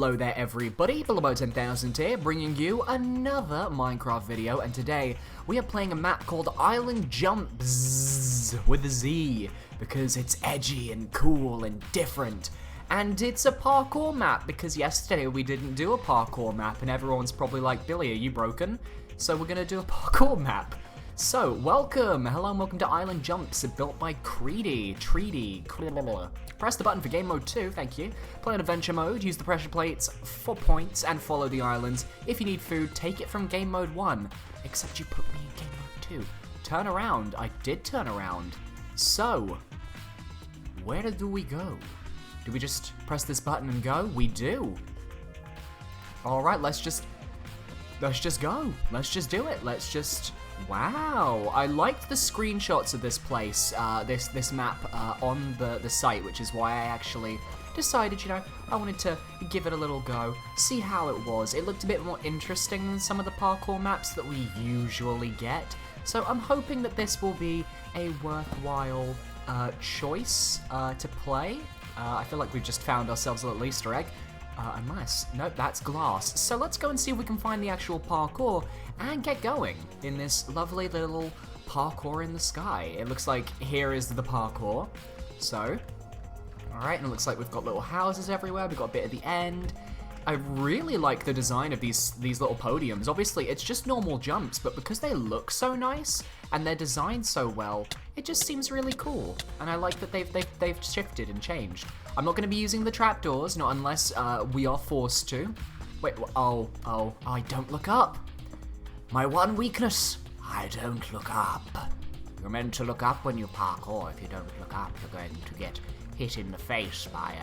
Hello there everybody, Below 10,000 here, bringing you another Minecraft video, and today we are playing a map called Island Jumpsz with a Z, because it's edgy and cool and different. And it's a parkour map, because yesterday we didn't do a parkour map, and everyone's probably like, Billy, are you broken? So we're gonna do a parkour map. So, welcome! Hello and welcome to Island Jumpsz, built by Chreedy. Press the button for game mode 2, thank you. Play in adventure mode, use the pressure plates for points, and follow the islands. If you need food, take it from game mode 1. Except you put me in game mode 2. Turn around. I did turn around. So, where do we go? Do we just press this button and go? We do. Alright, let's just go. Let's just do it. Let's just... Wow, I liked the screenshots of this place, this map on the site, which is why I actually decided, you know, I wanted to give it a little go, see how it was. It looked a bit more interesting than some of the parkour maps that we usually get, so I'm hoping that this will be a worthwhile choice to play. I feel like we've just found ourselves a little Easter egg. Unless, nope, that's glass. So let's go and see if we can find the actual parkour and get going in this lovely little parkour in the sky. It looks like here is the parkour. So, alright, and it looks like we've got little houses everywhere. We've got a bit at the end. I really like the design of these little podiums. Obviously, it's just normal jumps, but because they look so nice and they're designed so well, it just seems really cool. And I like that they've shifted and changed. I'm not going to be using the trapdoors, not unless we are forced to. Wait, oh, I don't look up. My one weakness, I don't look up. You're meant to look up when you parkour. If you don't look up, you're going to get hit in the face by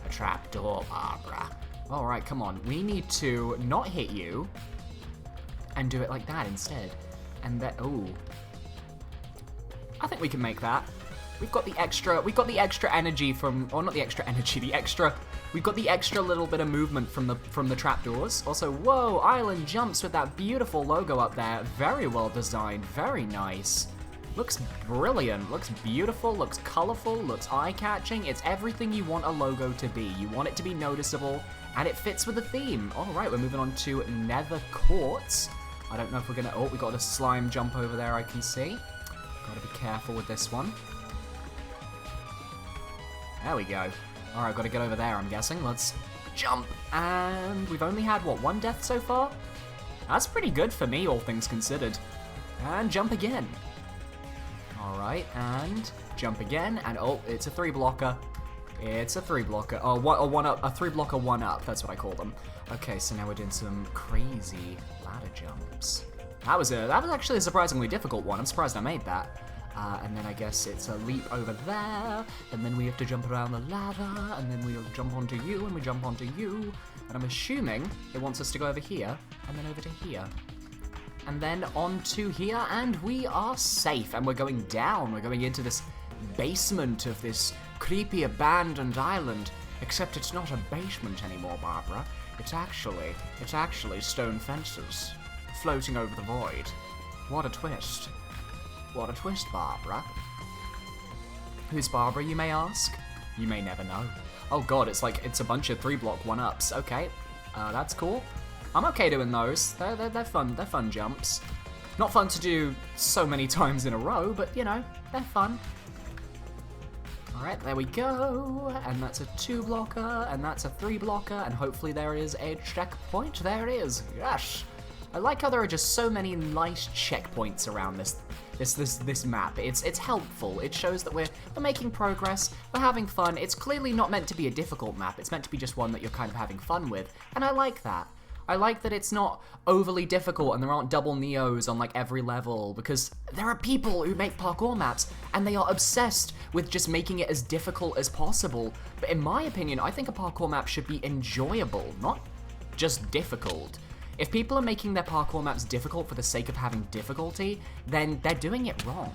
a trapdoor, Barbara. Alright, come on. We need to not hit you and do it like that instead. And that, ooh. I think we can make that. We've got the extra energy from, or not the extra energy, we've got the extra little bit of movement from the trapdoors. Also, whoa, Island Jumpsz with that beautiful logo up there. Very well designed, very nice. Looks brilliant, looks beautiful, looks colorful, looks eye-catching. It's everything you want a logo to be. You want it to be noticeable, and it fits with the theme. All right, we're moving on to Nether Quartz. I don't know if we're gonna, oh, we got a slime jump over there I can see. Gotta be careful with this one. There we go. Alright, gotta get over there, I'm guessing. Let's jump. And we've only had, what, one death so far? That's pretty good for me, all things considered. And jump again. Alright, and jump again. And oh, it's a 3-blocker. It's a 3-blocker. Oh, a 3-blocker 1-up. That's what I call them. Okay, so now we're doing some crazy ladder jumps. That was actually a surprisingly difficult one. I'm surprised I made that. And then I guess it's a leap over there, and then we have to jump around the ladder, and then we'll jump onto you, and we jump onto you, and I'm assuming it wants us to go over here, and then over to here, and then onto here, and we are safe, and we're going down. We're going into this basement of this creepy abandoned island, except it's not a basement anymore, Barbara. It's actually stone fences floating over the void. What a twist. What a twist, Barbara. Who's Barbara, you may ask? You may never know. Oh god, it's a bunch of 3-block 1-ups. Okay, that's cool. I'm okay doing those. They're fun jumps. Not fun to do so many times in a row, but you know, they're fun. Alright, there we go. And that's a 2-blocker, and that's a 3-blocker, and hopefully there is a checkpoint. There it is. Yes! I like how there are just so many nice checkpoints around this map. It's helpful. It shows that we're making progress, we're having fun. It's clearly not meant to be a difficult map. It's meant to be just one that you're kind of having fun with, and I like that. I like that it's not overly difficult and there aren't double Neos on like every level, because there are people who make parkour maps and they are obsessed with just making it as difficult as possible. But in my opinion, I think a parkour map should be enjoyable, not just difficult. If people are making their parkour maps difficult for the sake of having difficulty, then they're doing it wrong.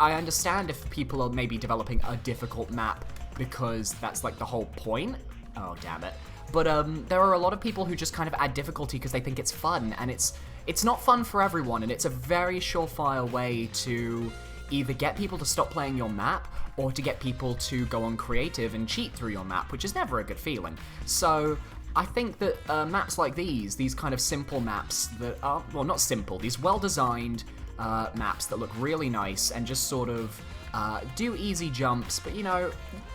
I understand if people are maybe developing a difficult map because that's like the whole point. Oh, damn it. But there are a lot of people who just kind of add difficulty because they think it's fun, and it's not fun for everyone, and it's a very surefire way to either get people to stop playing your map, or to get people to go on creative and cheat through your map, which is never a good feeling. So I think that maps like these kind of simple maps that are, well, not simple, these well-designed maps that look really nice and just sort of do easy jumps, but you know,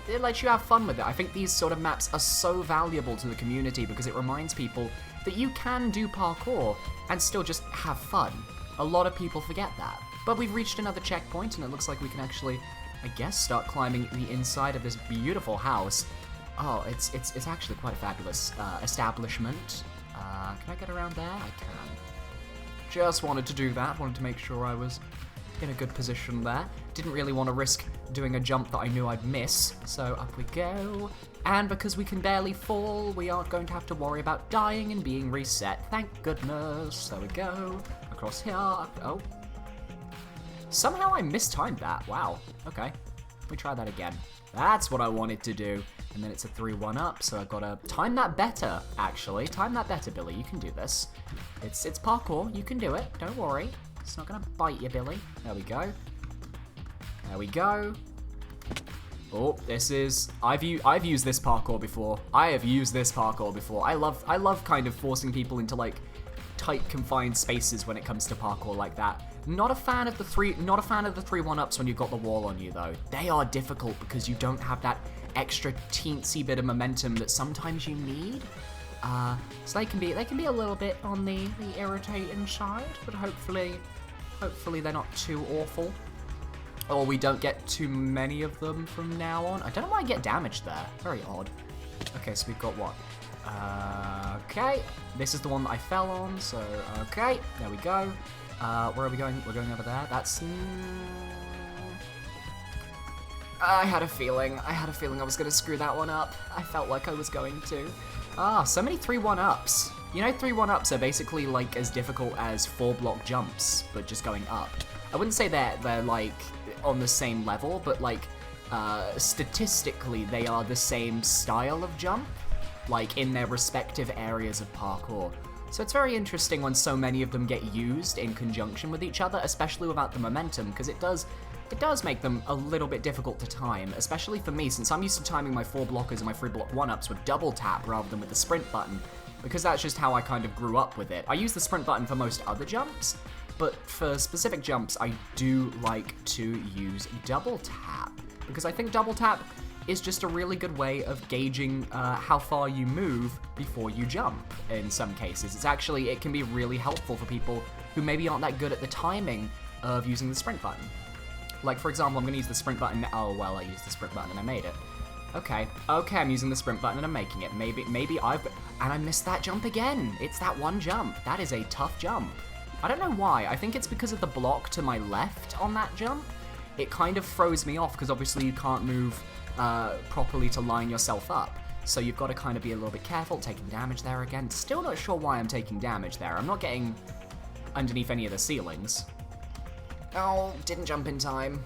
it lets you have fun with it. I think these sort of maps are so valuable to the community because it reminds people that you can do parkour and still just have fun. A lot of people forget that. But we've reached another checkpoint and it looks like we can actually, I guess, start climbing the inside of this beautiful house. Oh, it's actually quite a fabulous establishment. Can I get around there? I can. Just wanted to do that. Wanted to make sure I was in a good position there. Didn't really want to risk doing a jump that I knew I'd miss. So up we go. And because we can barely fall, we aren't going to have to worry about dying and being reset. Thank goodness. There we go. Across here. Oh. Somehow I mistimed that. Wow. Okay. Let me try that again. That's what I wanted to do. And then it's a 3-1 up, so I've got to time that better, actually. Time that better, Billy. You can do this. It's parkour. You can do it. Don't worry. It's not going to bite you, Billy. There we go. There we go. Oh, this is... I've used this parkour before. I have used this parkour before. I love kind of forcing people into, like, tight, confined spaces when it comes to parkour like that. Not a fan of the 3-1 ups when you've got the wall on you, though. They are difficult because you don't have that extra teensy bit of momentum that sometimes you need. So they can be a little bit on the irritating side, but hopefully they're not too awful. Or we don't get too many of them from now on. I don't know why I get damaged there. Very odd. Okay, so we've got what? Okay, this is the one that I fell on, so okay, there we go. Where are we going? We're going over there. That's... I had a feeling I was going to screw that one up. I felt like I was going to. So many 3-1 ups. You know, 3-1 ups are basically like as difficult as 4-block jumps, but just going up. I wouldn't say they're like on the same level, but like statistically they are the same style of jump, like in their respective areas of parkour. So it's very interesting when so many of them get used in conjunction with each other, especially without the momentum, because it does make them a little bit difficult to time, especially for me, since I'm used to timing my 4-blockers and my 3-block 1-ups with double tap rather than with the sprint button, because that's just how I kind of grew up with it. I use the sprint button for most other jumps, but for specific jumps, I do like to use double tap, because I think double tap is just a really good way of gauging how far you move before you jump in some cases. It can be really helpful for people who maybe aren't that good at the timing of using the sprint button. Like, for example, I'm going to use the sprint button. Oh, well, I used the sprint button and I made it. Okay, I'm using the sprint button and I'm making it. Maybe and I missed that jump again. It's that one jump. That is a tough jump. I don't know why. I think it's because of the block to my left on that jump. It kind of throws me off because obviously you can't move properly to line yourself up. So you've got to kind of be a little bit careful, taking damage there again. Still not sure why I'm taking damage there. I'm not getting underneath any of the ceilings. Oh, didn't jump in time.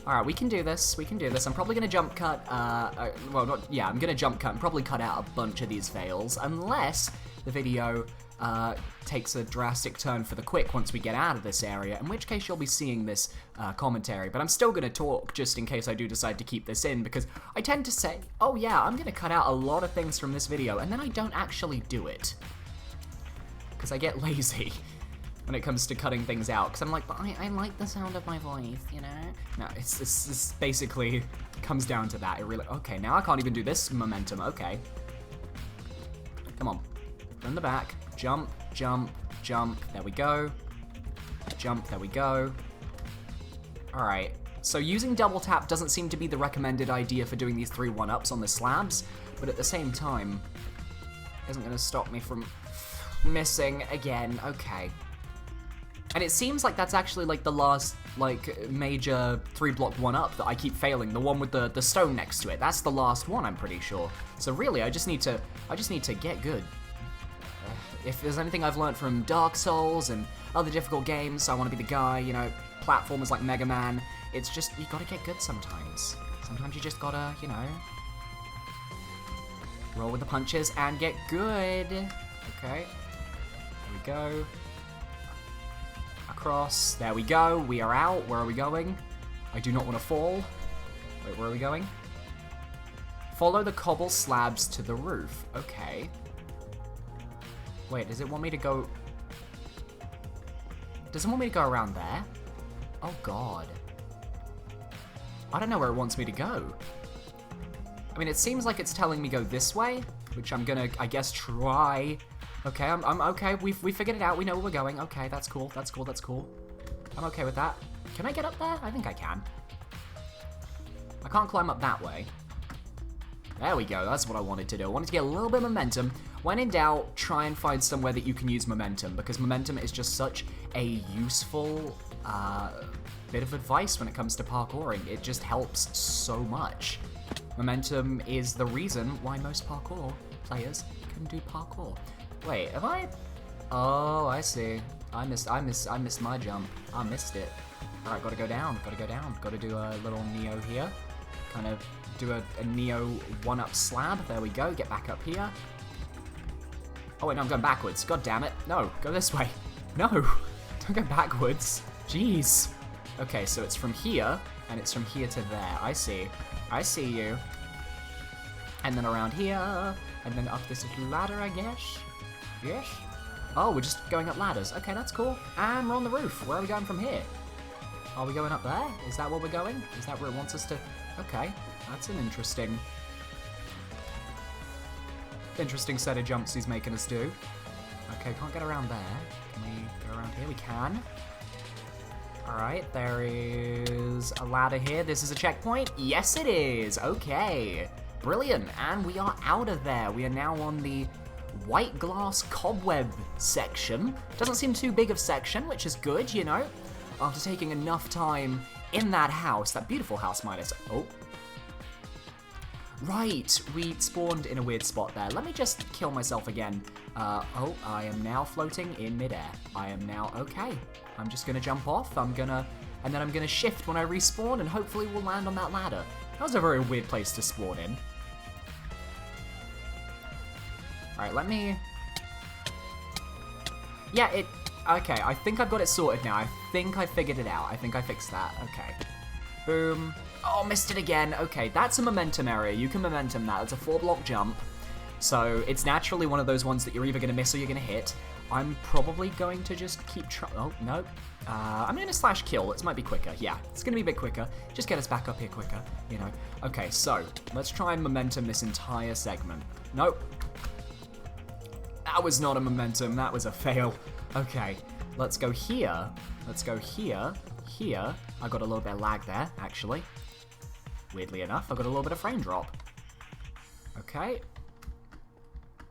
Alright, we can do this. I'm probably going to jump cut, I'm going to jump cut and probably cut out a bunch of these fails, unless the video takes a drastic turn for the quick once we get out of this area, in which case you'll be seeing this commentary. But I'm still going to talk just in case I do decide to keep this in, because I tend to say, oh yeah, I'm going to cut out a lot of things from this video, and then I don't actually do it. Because I get lazy when it comes to cutting things out, because I'm like, but I like the sound of my voice, you know? No, it's basically comes down to that. It really, okay, now I can't even do this momentum, okay. Come on, from the back, jump, jump, jump, there we go. Jump, there we go. Alright, so using double tap doesn't seem to be the recommended idea for doing these 3-1 ups on the slabs, but at the same time, isn't gonna stop me from missing again, okay. And it seems like that's actually like the last like major 3-block 1-up that I keep failing, the one with the stone next to it. That's the last one, I'm pretty sure. So really, I just need to get good. If there's anything I've learned from Dark Souls and other difficult games, I want to be the guy, you know, platformers like Mega Man. It's just, you gotta get good sometimes. Sometimes you just gotta, you know, roll with the punches and get good. Okay, there we go. Across. There we go. We are out. Where are we going? I do not want to fall. Wait, where are we going? Follow the cobble slabs to the roof. Okay. Wait, does it want me to go... Does it want me to go around there? Oh, God. I don't know where it wants me to go. I mean, it seems like it's telling me go this way, which I'm gonna, I guess, try. Okay, I'm okay. We figured it out. We know where we're going. Okay, that's cool. That's cool. That's cool. I'm okay with that. Can I get up there? I think I can. I can't climb up that way. There we go. That's what I wanted to do. I wanted to get a little bit of momentum. When in doubt, try and find somewhere that you can use momentum, because momentum is just such a useful bit of advice when it comes to parkouring. It just helps so much. Momentum is the reason why most parkour players can do parkour. Wait, have I? Oh, I see. I missed my jump. I missed it. All right, gotta go down. Gotta go down. Gotta do a little Neo here. Kind of do a Neo one-up slab. There we go. Get back up here. Oh wait, no, I'm going backwards. God damn it. No, go this way. No, don't go backwards. Jeez. Okay, so it's from here, and it's from here to there. I see. I see you. And then around here, and then up this little ladder, I guess. Yes? Oh, we're just going up ladders. Okay, that's cool. And we're on the roof. Where are we going from here? Are we going up there? Is that where we're going? Is that where it wants us to... Okay, that's an interesting set of jumps he's making us do. Okay, can't get around there. Can we go around here? We can. Alright, there is a ladder here. This is a checkpoint? Yes, it is. Okay. Brilliant. And we are out of there. We are now on the white glass cobweb section. Doesn't seem too big of section, which is good, you know. After taking enough time in that house, that beautiful house, minus... Oh. Right, we spawned in a weird spot there. Let me just kill myself again. Oh, I am now floating in midair. I am now okay. I'm just gonna jump off. And then I'm gonna shift when I respawn, and hopefully we'll land on that ladder. That was a very weird place to spawn in. Alright, let me... Yeah, okay, I think I've got it sorted now. I think I figured it out. I think I fixed that. Okay. Boom. Oh, missed it again. Okay, that's a momentum area. You can momentum that. It's a 4-block jump. So it's naturally one of those ones that you're either going to miss or you're going to hit. I'm probably going to just keep trying. Oh, no. I'm going to slash kill. It might be quicker. Yeah, it's going to be a bit quicker. Just get us back up here quicker, you know. Okay, so let's try and momentum this entire segment. Nope. That was not a momentum. That was a fail. Okay, let's go here. Let's go here. Here. I got a little bit of lag there, actually. Weirdly enough, I got a little bit of frame drop. Okay.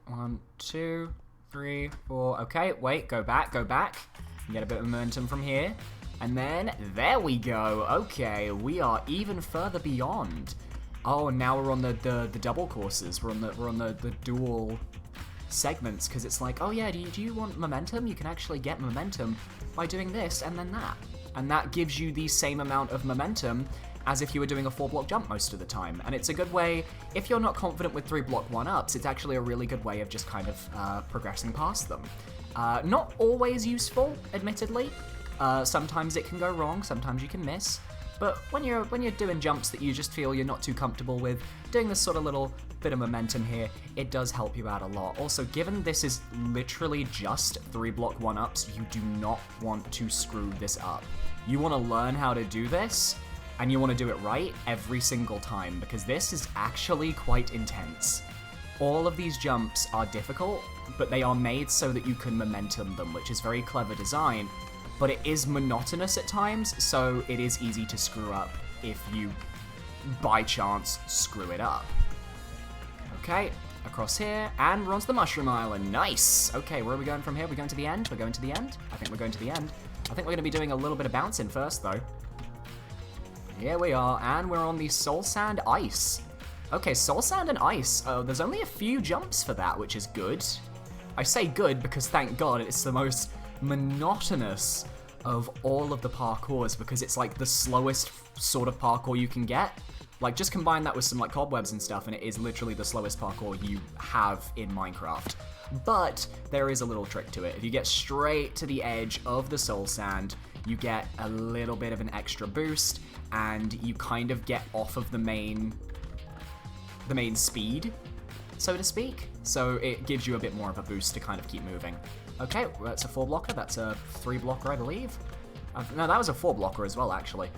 1, 2, 3, 4. Okay, wait, go back. Get a bit of momentum from here. And then, there we go. Okay, we are even further beyond. Oh, and now we're on the double courses. We're on the dual segments, because it's like, oh yeah, do you want momentum? You can actually get momentum by doing this and then that. And that gives you the same amount of momentum as if you were doing a 4-block jump most of the time. And it's a good way, if you're not confident with 3-block 1-ups, it's actually a really good way of just kind of progressing past them. Not always useful, admittedly. Sometimes it can go wrong, sometimes you can miss. But when you're doing jumps that you just feel you're not too comfortable with, doing this sort of little bit of momentum here, it does help you out a lot. Also, given this is literally just 3-block 1-ups, you do not want to screw this up. You want to learn how to do this, and you want to do it right every single time, because this is actually quite intense. All of these jumps are difficult, but they are made so that you can momentum them, which is very clever design, but it is monotonous at times, so it is easy to screw up if you, by chance, screw it up. Okay, across here, and we're onto the Mushroom Island. Nice! Okay, where are we going from here? We're going to the end? We're going to the end? I think we're going to the end. I think we're going to be doing a little bit of bouncing first, though. Here we are, and we're on the Soul Sand Ice. Okay, Soul Sand and Ice. There's only a few jumps for that, which is good. I say good because, thank God, it's the most monotonous of all of the parkours, because it's like the slowest sort of parkour you can get. Like, just combine that with some like cobwebs and stuff, and it is literally the slowest parkour you have in Minecraft. but there is a little trick to it. If you get straight to the edge of the soul sand, you get a little bit of an extra boost, and you kind of get off of the main speed, so to speak. So it gives you a bit more of a boost to kind of keep moving. Okay, that's a 4 blocker. That's a 3 blocker, I believe. No, that was a 4 blocker as well, actually.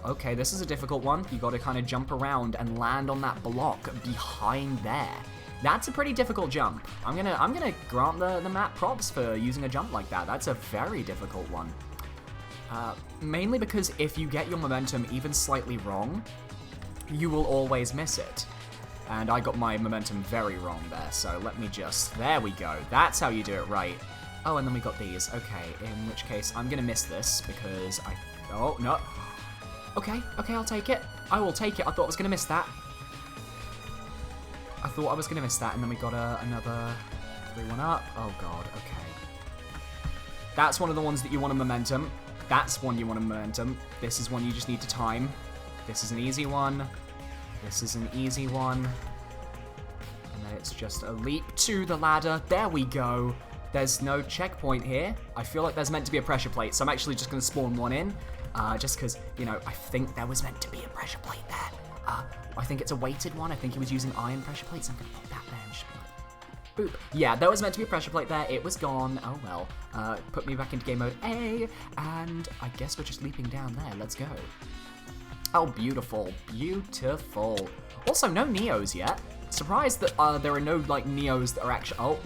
Okay, this is a difficult one. You got to kind of jump around and land on that block behind there. That's a pretty difficult jump. I'm gonna grant the map props for using a jump like that. That's a very difficult one. Mainly because if you get your momentum even slightly wrong, you will always miss it. And I got my momentum very wrong there, so let me just... There we go. That's how you do it right. Oh, and then we got these. Okay, in which case I'm gonna miss this because I... Oh, no. Okay, I'll take it. I will take it. I thought I was gonna miss that. And then we got another 3-1 up. Oh, God, okay. That's one of the ones that you want a momentum. That's one you want a momentum. This is one you just need to time. This is an easy one. This is an easy one. And then it's just a leap to the ladder. There we go. There's no checkpoint here. I feel like there's meant to be a pressure plate, so I'm actually just going to spawn one in. Just because, you know, I think there was meant to be a pressure plate there. I think it's a weighted one. I think he was using iron pressure plates. I'm going to pop that there and just be like, boop. Yeah, there was meant to be a pressure plate there. It was gone. Oh, well. Put me back into game mode A, and I guess we're just leaping down there. Let's go. Oh, beautiful. Beautiful. Also, no Neos yet. Surprised that there are no, like, Neos that are actually... Oh,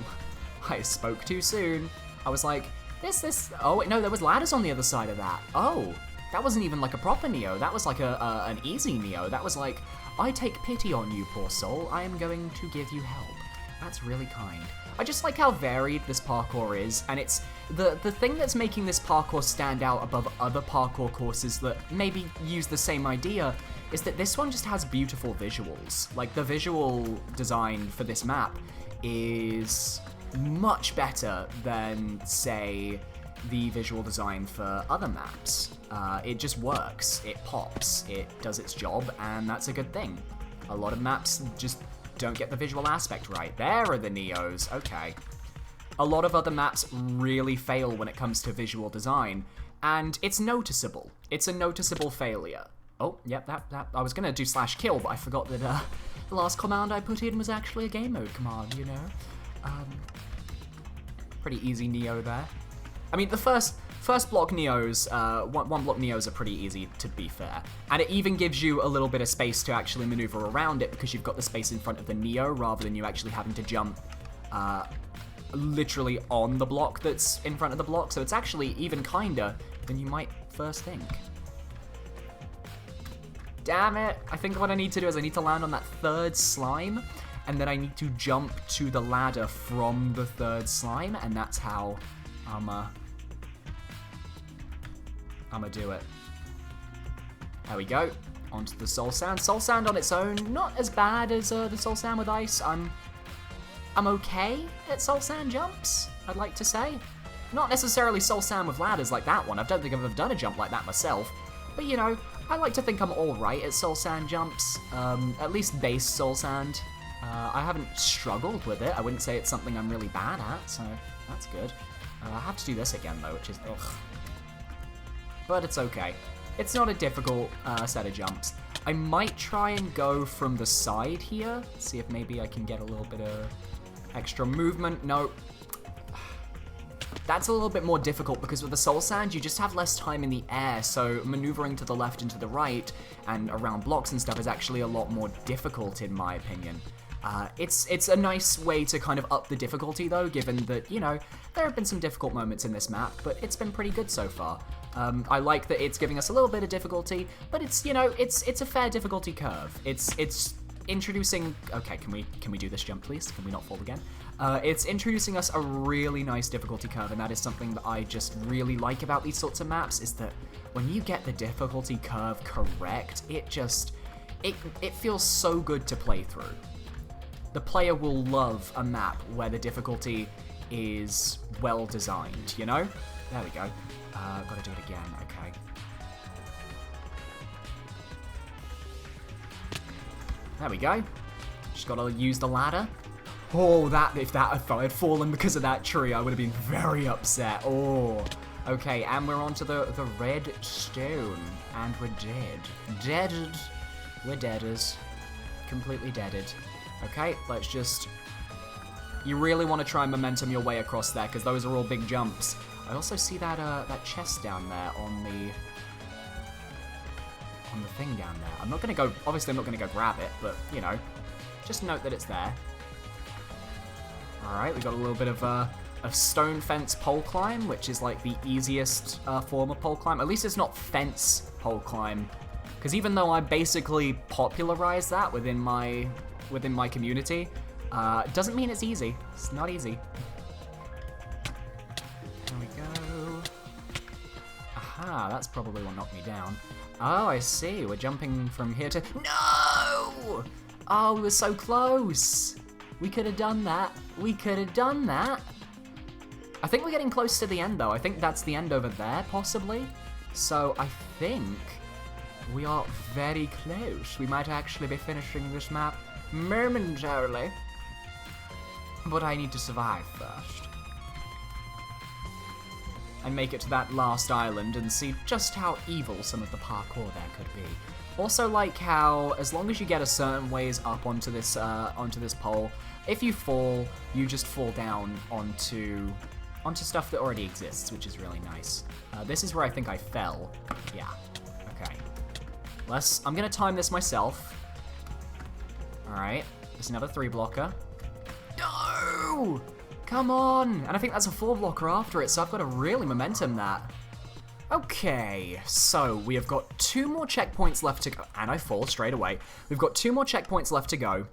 I spoke too soon. I was like, this... Oh, wait, no, there was ladders on the other side of that. Oh, that wasn't even, like, a proper Neo. That was, like, an easy Neo. That was like, I take pity on you, poor soul. I am going to give you help. That's really kind. I just like how varied this parkour is, and it's the thing that's making this parkour stand out above other parkour courses that maybe use the same idea is that this one just has beautiful visuals. Like, the visual design for this map is much better than, say, the visual design for other maps. It just works, it pops, it does its job, and that's a good thing. A lot of maps just don't get the visual aspect right. There are the Neos, okay. A lot of other maps really fail when it comes to visual design, and it's noticeable. It's a noticeable failure. Oh, yep, that I was gonna do /kill, but I forgot that the last command I put in was actually a game mode command, you know? Pretty easy Neo there. I mean, the first block Neos, one block Neos are pretty easy, to be fair. And it even gives you a little bit of space to actually maneuver around it because you've got the space in front of the Neo rather than you actually having to jump literally on the block that's in front of the block. So it's actually even kinder than you might first think. Damn it. I think what I need to do is I need to land on that third slime, and then I need to jump to the ladder from the third slime, and that's how I'ma do it. There we go. Onto the soul sand. Soul sand on its own, not as bad as the soul sand with ice. I'm okay at soul sand jumps, I'd like to say. Not necessarily soul sand with ladders like that one. I don't think I've ever done a jump like that myself. But, you know, I like to think I'm alright at soul sand jumps. At least base soul sand. I haven't struggled with it. I wouldn't say it's something I'm really bad at, so that's good. I have to do this again, though, which is... ugh. But it's okay. It's not a difficult set of jumps. I might try and go from the side here, see if maybe I can get a little bit of extra movement. No. That's a little bit more difficult because with the soul sand, you just have less time in the air, so maneuvering to the left and to the right and around blocks and stuff is actually a lot more difficult, in my opinion. It's a nice way to kind of up the difficulty, though, given that, you know, there have been some difficult moments in this map, but it's been pretty good so far. I like that it's giving us a little bit of difficulty, but it's, you know, it's a fair difficulty curve. It's introducing... Okay, can we do this jump, please? Can we not fall again? It's introducing us a really nice difficulty curve, and that is something that I just really like about these sorts of maps, is that when you get the difficulty curve correct, it just... It feels so good to play through. The player will love a map where the difficulty is well designed, you know? There we go. Gotta do it again, okay. There we go. Just gotta use the ladder. Oh, if I had fallen because of that tree, I would have been very upset. Oh. Okay, and we're onto the red stone. And we're dead. Deaded. We're deaders. Completely deaded. Okay, let's just... You really want to try and momentum your way across there, because those are all big jumps. I also see that that chest down there on the thing down there. I'm not going to go... Obviously, I'm not going to go grab it, but, you know, just note that it's there. Alright, we got a little bit of a stone fence pole climb, which is like the easiest form of pole climb. At least it's not fence pole climb, because even though I basically popularized that within my community, it doesn't mean it's easy. It's not easy. There we go. Aha, that's probably what knocked me down. Oh, I see. We're jumping from here to... No! Oh, we were so close. We could have done that. We could have done that. I think we're getting close to the end, though. I think that's the end over there, possibly. So I think we are very close. We might actually be finishing this map momentarily. But I need to survive first. And make it to that last island and see just how evil some of the parkour there could be. Also like how, as long as you get a certain ways up onto this pole, if you fall, you just fall down onto stuff that already exists, which is really nice. This is where I think I fell. Yeah. Okay. I'm gonna time this myself. Alright. There's another 3-blocker. No! Come on! And I think that's a 4-blocker after it, so I've got to really momentum that. Okay, so we have got 2 more checkpoints left to go. And I fall straight away. We've got 2 more checkpoints left to go.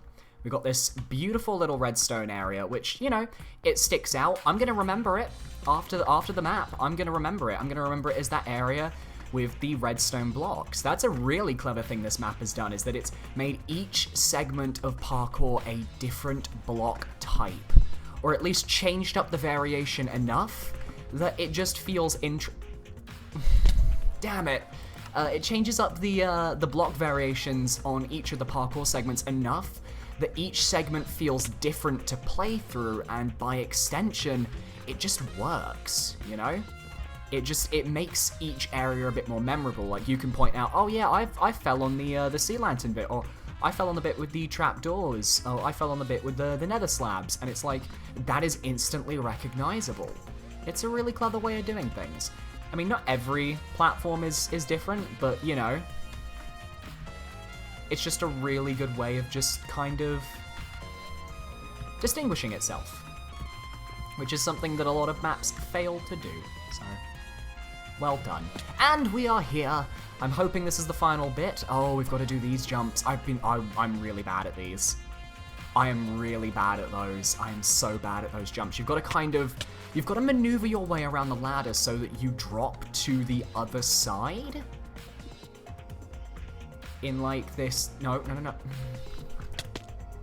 We've got this beautiful little redstone area, which, you know, it sticks out. I'm going to remember it after the map. I'm going to remember it. I'm going to remember it as that area with the redstone blocks. That's a really clever thing this map has done, is that it's made each segment of parkour a different block type. Or at least changed up the variation enough that it just feels Damn it. It changes up the block variations on each of the parkour segments enough that each segment feels different to play through, and by extension, it just works, you know? It makes each area a bit more memorable. Like, you can point out, oh yeah, I fell on the sea lantern bit, or I fell on the bit with the trapdoors, oh, I fell on the bit with the nether slabs, and it's like, that is instantly recognizable. It's a really clever way of doing things. I mean, not every platform is different, but, you know, it's just a really good way of just kind of distinguishing itself, which is something that a lot of maps fail to do, so well done. And we are here. I'm hoping this is the final bit. Oh, we've got to do these jumps. I'm really bad at these. I am really bad at those. I am so bad at those jumps. You've got to maneuver your way around the ladder so that you drop to the other side. In like this, no.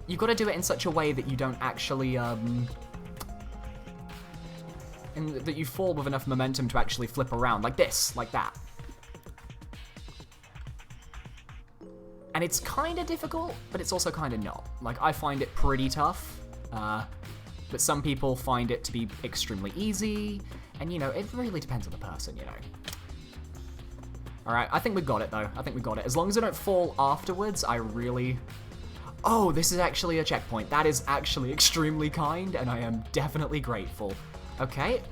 You've got to do it in such a way that you don't actually, and that you fall with enough momentum to actually flip around, like this, like that. And it's kind of difficult, but it's also kind of not. Like, I find it pretty tough, but some people find it to be extremely easy, and, you know, it really depends on the person, you know. Alright, I think we got it, though. I think we got it. As long as I don't fall afterwards, I really... Oh, this is actually a checkpoint. That is actually extremely kind, and I am definitely grateful. Okay.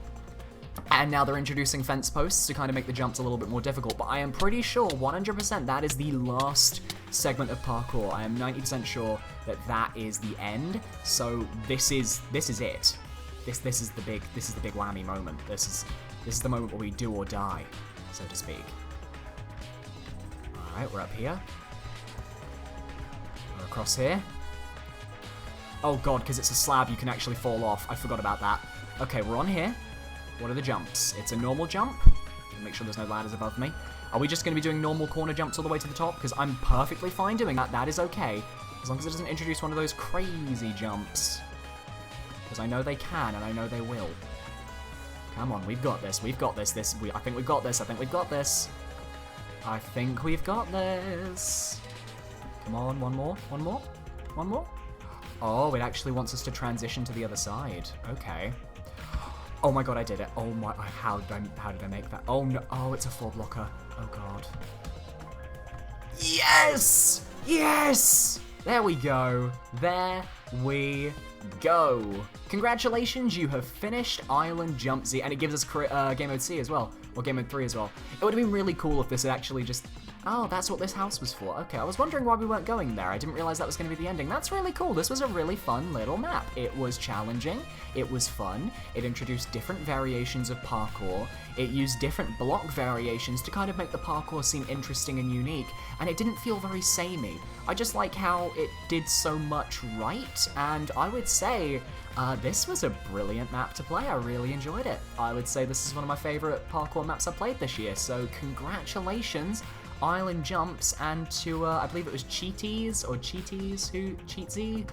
And now they're introducing fence posts to kind of make the jumps a little bit more difficult, but I am pretty sure 100% that is the last segment of parkour. I am 90% sure that that is the end. So this is it. This is the big whammy moment. This is the moment where we do or die, so to speak. All right, we're up here. We're across here. Oh god, because it's a slab, you can actually fall off. I forgot about that. Okay, we're on here. What are the jumps? It's a normal jump. Make sure there's no ladders above me. Are we just going to be doing normal corner jumps all the way to the top? Because I'm perfectly fine doing that. That is okay. As long as it doesn't introduce one of those crazy jumps. Because I know they can, and I know they will. Come on, we've got this. We've got this. I think we've got this. I think we've got this. I think we've got this. Come on, one more. One more. One more. Oh, it actually wants us to transition to the other side. Okay. Oh my god, I did it. Oh my, how did I make that? Oh no, oh, it's a 4-blocker. Oh god. Yes! Yes! There we go. There we go. Congratulations, you have finished Island Jumpsz, and it gives us Game Mode C as well, or Game Mode 3 as well. It would have been really cool if this had actually just... Oh, that's what this house was for. Okay, I was wondering why we weren't going there. I didn't realize that was going to be the ending. That's really cool. This was a really fun little map. It was challenging. It was fun. It introduced different variations of parkour. It used different block variations to kind of make the parkour seem interesting and unique, and it didn't feel very samey. I just like how it did so much right, and I would say this was a brilliant map to play. I really enjoyed it. I would say this is one of my favorite parkour maps I've played this year, so congratulations, Island Jumpsz, and to, I believe it was Cheaties, or Cheaties, Cheatsy?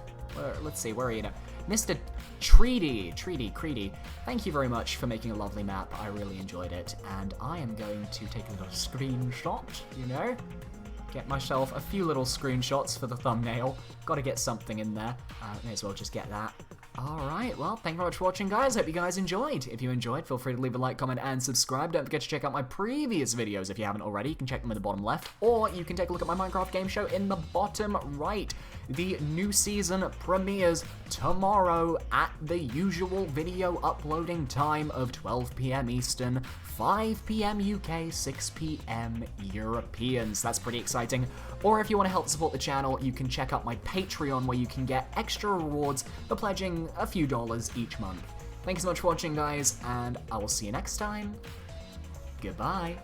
Let's see, where are you now? Mr. Chreedy, thank you very much for making a lovely map. I really enjoyed it, and I am going to take a little screenshot, you know? Get myself a few little screenshots for the thumbnail. Gotta get something in there. May as well just get that. Alright, well, thank you very much for watching, guys. Hope you guys enjoyed. If you enjoyed, feel free to leave a like, comment, and subscribe. Don't forget to check out my previous videos if you haven't already. You can check them in the bottom left, or you can take a look at my Minecraft game show in the bottom right. The new season premieres tomorrow at the usual video uploading time of 12 PM Eastern, 5 PM UK, 6 PM Europeans. That's pretty exciting. Or if you want to help support the channel, you can check out my Patreon, where you can get extra rewards for pledging a few dollars each month. Thank you so much for watching, guys, and I will see you next time. Goodbye.